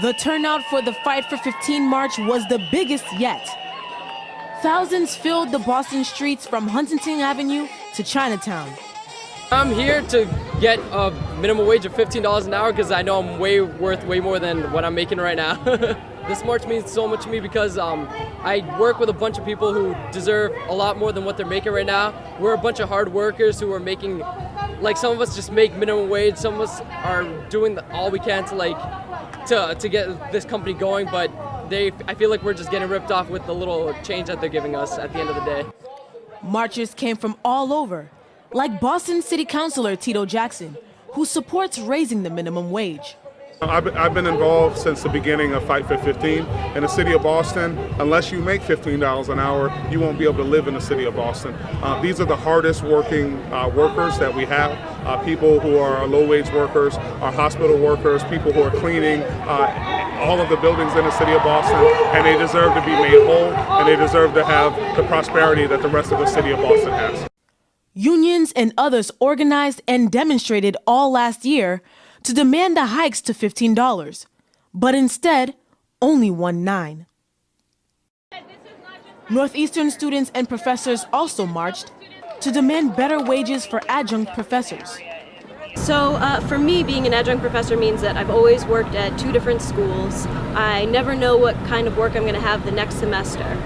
The turnout for the Fight for 15 march was the biggest yet. Thousands filled the Boston streets from Huntington Avenue to Chinatown. I'm here to get a minimum wage of $15 an hour because I know I'm worth way more than what I'm making right now. This march means so much to me because I work with a bunch of people who deserve a lot more than what they're making right now. We're a bunch of hard workers who are making, like, some of us just make minimum wage, some of us are doing all we can to get this company going, but I feel like we're just getting ripped off with the little change that they're giving us at the end of the day. Marchers came from all over, like Boston City Councilor Tito Jackson, who supports raising the minimum wage. I've been involved since the beginning of Fight for 15. In the city of Boston, unless you make $15 an hour, you won't be able to live in the city of Boston. These are the hardest working workers that we have. People who are low-wage workers, are hospital workers, people who are cleaning all of the buildings in the city of Boston, and they deserve to be made whole, and they deserve to have the prosperity that the rest of the city of Boston has. Unions and others organized and demonstrated all last year to demand the hikes to $15, but instead only won 9. Northeastern students and professors also marched to demand better wages for adjunct professors. So for me, being an adjunct professor means that I've always worked at 2 different schools. I never know what kind of work I'm going to have the next semester.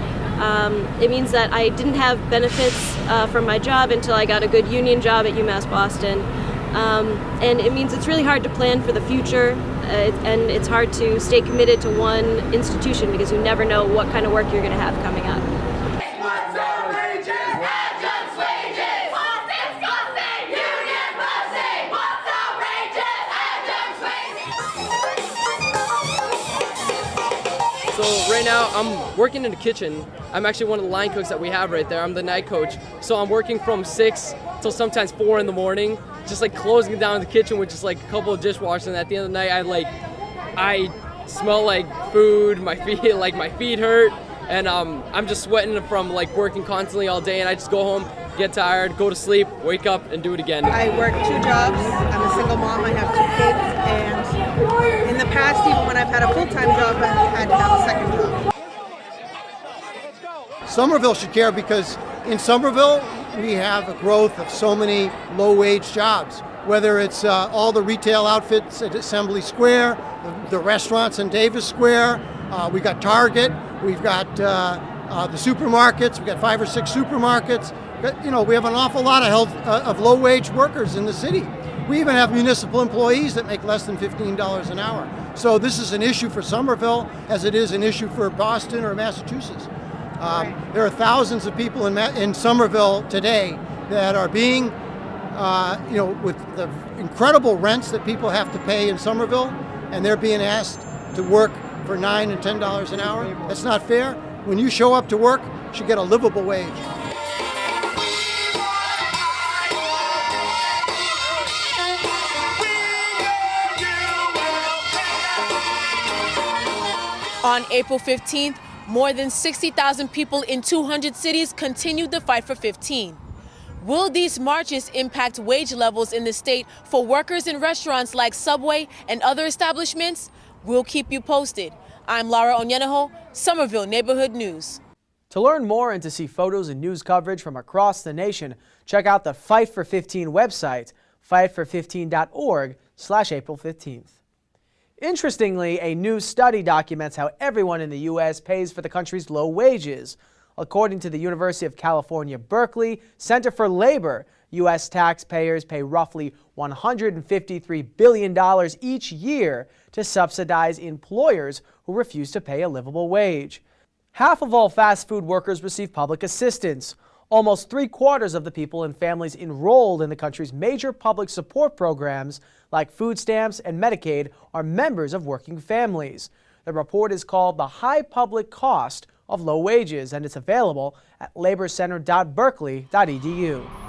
It means that I didn't have benefits from my job until I got a good union job at UMass Boston. And it means it's really hard to plan for the future, and it's hard to stay committed to one institution because you never know what kind of work you're going to have coming up. So right now I'm working in the kitchen. I'm actually one of the line cooks that we have right there. I'm the night coach. So I'm working from 6 till sometimes 4 in the morning, just like closing down the kitchen with just like a couple of dishwashers. And at the end of the night, I smell like food. My feet hurt, and I'm just sweating from like working constantly all day. And I just go home, get tired, go to sleep, wake up, and do it again. I work 2 jobs. I'm a single mom. I have 2 kids, and in the past, even when I've had a full-time job, I've had to have a second job. Somerville should care because in Somerville, we have a growth of so many low-wage jobs, whether it's all the retail outfits at Assembly Square, the restaurants in Davis Square, we got Target, we've got the supermarkets, we've got 5 or 6 supermarkets. But, you know, we have an awful lot of low-wage workers in the city. We even have municipal employees that make less than $15 an hour. So this is an issue for Somerville as it is an issue for Boston or Massachusetts. There are thousands of people in Somerville today that are being, with the incredible rents that people have to pay in Somerville, and they're being asked to work for $9 and $10 an hour. That's not fair. When you show up to work, you should get a livable wage. On April 15th, more than 60,000 people in 200 cities continued the Fight for 15. Will these marches impact wage levels in the state for workers in restaurants like Subway and other establishments? We'll keep you posted. I'm Laura Onyenaho, Somerville Neighborhood News. To learn more and to see photos and news coverage from across the nation, check out the Fight for 15 website, fightfor15.org/April 15th. Interestingly, a new study documents how everyone in the U.S. pays for the country's low wages. According to the University of California, Berkeley Center for Labor, U.S. taxpayers pay roughly $153 billion each year to subsidize employers who refuse to pay a livable wage. Half of all fast food workers receive public assistance. Almost 3/4 of the people and families enrolled in the country's major public support programs like food stamps and Medicaid are members of working families. The report is called The High Public Cost of Low Wages, and it's available at laborcenter.berkeley.edu.